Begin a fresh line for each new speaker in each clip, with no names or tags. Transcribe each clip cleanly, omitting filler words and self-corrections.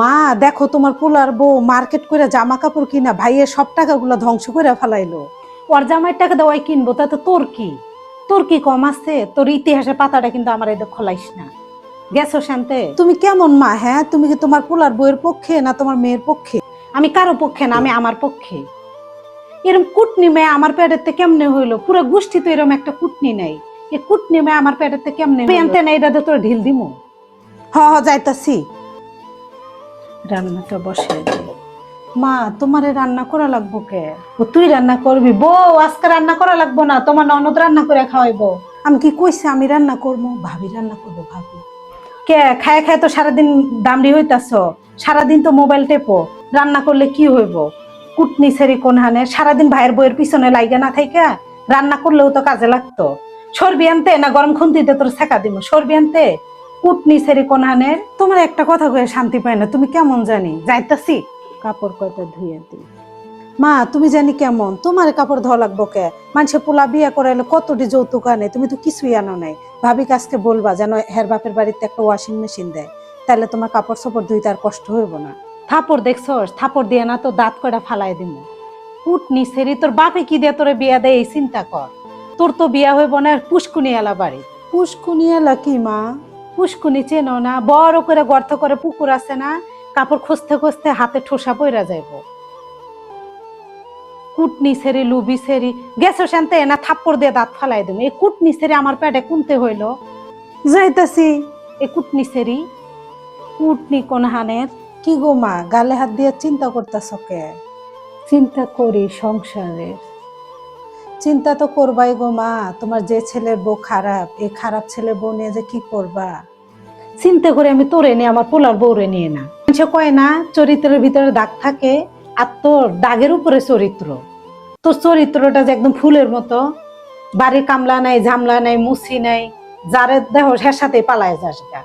মা, দেখো তোমার পোলার বউ মার্কেট করে জামা কাপড় কিনা ভাইয়ের সব টাকাগুলো ধ্বংস করে ফেলাইলো। ওর জামাইয়ের টাকা দেওয়াই কিনবো, তাতে তোর কি? তোর কি কম আছে? তোর ইতিহাসের পাতাটা কিন্তু আমার এই খোলাইস না। গেছো শান্তে? তুমি কেমন মা? হ্যাঁ, তুমি কি তোমার পোলার বউয়ের পক্ষে না তোমার মেয়ের পক্ষে? আমি কারো পক্ষে না, আমি আমার পক্ষে। এরম কুটনি মেয়ে আমার পেটের থেকে কেমনে হইলো? পুরো গোষ্ঠী তো এরম একটা কুটনি নেই। এই কুটনি মেয়ে আমার পেটের থেকে কেমনে আনতে না? এটা তোর ঢিল দিমু। হ হ, যাইতাছি। রান্নাটা বসে দিই। মা, তোমারে রান্না করা লাগবো কে? ও, তুই রান্না করবি? বউ, আজকে রান্না করা লাগবো না, তোমার ননদ রান্না করে খাওয়াইবো। আমি কি কইছি আমি রান্না করবো? ভাবি রান্না করবো, ভাবি। কে খায় খায় তো সারাদিন দামড়ি হইতাছ, সারাদিন তো মোবাইল টেপো, রান্না করলে কি হইব? কুটনি সেরি কোন হানে সারাদিন ভাইয়ের বইয়ের পিছনে লাইগা না থাইকা রান্না করলেও তো কাজে লাগতো। সরবি আনতে না গরম খুন্তিতে তোর ছেঁকা দিব? সরবি আনতে। কুটনি সেরি কোন হানের। তোমার একটা কথা কয়ে শান্তি পায় না, তুমি কেমন জানি। যাইতাছি, কাপড় কয়টা ধুয়ে দিই। মা, তুমি জানি কেমন, তোমার কাপড় ধোয়া লাগবো কে? মানুষে পোলা বিয়ে করাইলে কতটি যৌতুক আনে, তুমি তো কিছুই আনো নাই। ভাবি কাজকে বলবা যেন হের বাপের বাড়িতে একটা ওয়াশিং মেশিন দেয়, তাহলে তোমার কাপড় চোপড় ধুইতে আর কষ্ট হইব না। থাপড় দেখছস? থাপড় দিয়ে না তো দাঁত কয়টা ফালাই দিব। কুটনি সেরি, তোর বাপে কি দিয়ে তোরে বিয়া দেয় এই চিন্তা কর। তোর তো বিয়া হইব না পুষ্কুনি এলা বাড়ি। পুষ্কুনি এলা কি মা? পুষ্কুনি চেনো না? বড় করে গর্ত করে পুকুর আছে না, কাপড় খুঁজতে খুঁজতে হাতে ঠোসা পইরা যাইব। কুটনি সেরি, লুবি সেরি, গেছো শান্তে না থাপ্পড় দিয়ে দাঁত ফালাই দেবো। এই কুটনি সেরি আমার পেটে কুনতে হইলো। যাইতাছি। এই কুটনি সেরি, কুটনি কোন হানের? কি গো মা, গালে হাত দিয়ে চিন্তা করতেছ কে? চিন্তা করি সংসারের। চিন্তা তো করবাই গো মা, তোমার যে ছেলের বউ খারাপ, এই খারাপ ছেলের বউ নিয়ে যে কি করবা? চিন্তা করে আমি তোরে নিয়ে আমার পোলার বউরে নিয়ে না। সে কয় না চরিত্রের ভিতরে দাগ থাকে, আর তোর দাগের উপরে চরিত্র। তোর চরিত্রটা যে একদম ফুলের মতো, বাড়ির কামলা নাই, ঝামলা নাই, মুসি নাই, যারে দেহ হের সাথে পালায় যাস গা।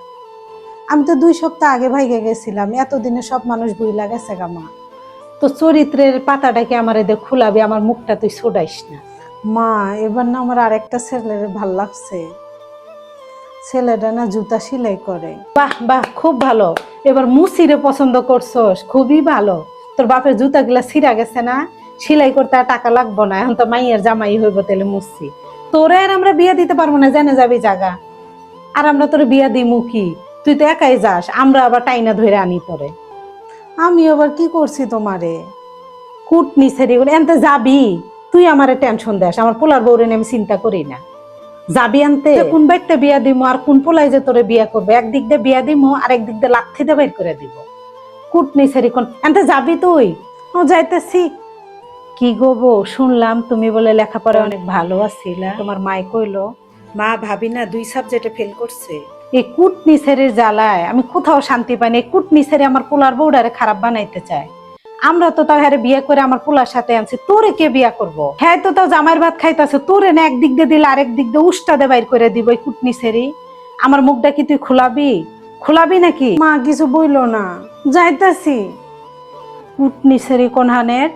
আমি তো 2 সপ্তাহ আগে ভাইগে গেছিলাম, এতদিনে সব মানুষ ভুইলা গেছে গা মা। তো চরিত্রের পাতাটাকে আমার এদের খুলাবি, আমার মুখটা তুই ছোড়াইস না। মা, এবার না আমার আরেকটা ছেলের ভাল লাগছে। ছেলেটা না জুতা সেলাই করে। বাহ বাহ, খুব ভালো। এবার মুসিরে পছন্দ করছস, খুবই ভালো। তোর বাপের জুতা গুলা ছিঁড়া গেছে না, সেলাই করতে আর টাকা লাগবো না, এখন তো মাইয়ের জামাই হইব তাহলে মুসি। তোরে আর আমরা বিয়া দিতে পারবো না, জেনে যাবি জাগা। আর আমরা তোর বিয়া দিমু কি? তুই তো একাই যাস, আমরা আবার টাইনা ধরে আনি তোরে। আমি আবার কি করছি তোমারে? কুটনি সেরি এনতে যাবি? তুই আমারে টেনশন দেস, আমার পোলার বউরে নিয়ে আমি চিন্তা করি না। যাবি আনতে? কোন বাইতে বিয়া দিমু আর কোন পোলাই যে তোরে বিয়া করবে? একদিক দিয়ে বিয়া দিমু আর একদিক দিয়ে লাথি দিয়ে বাইর করে দিব। কুটনি সেরি কোন এনতে যাবি তুই? ও, যাইতেছি। কি গো বউ, শুনলাম তুমি বলে লেখাপড়া অনেক ভালো আছিলা, তোমার মাই কইলো? মা, ভাবি না 2 সাবজেক্টে ফেল করছে। এই কুটনি সেরির জ্বালায় আমি কোথাও শান্তি পাই না। এই কুটনি সেরি আমার পোলার বউডারে খারাপ বানাইতে চায়। আমরা তো তাও হ্যাঁ বিয়ে করে আমার পোলার সাথে আনছি, তোরে কে বিয়া করবো? হ্যাঁ তো তাও জামাইয়ের ভাত খাইতেছে, তোরে না একদিক দিয়ে দিলে আরেক দিক দিয়ে উষ্টা দে বাইর করে দিব। এই কুটনি সেরি, আমার মুখটা কি তুই খোলাবি? খোলাবি নাকি? মা, কিছু বইলো না, যাইতাছি। কুটনি সেরি কোন হানের?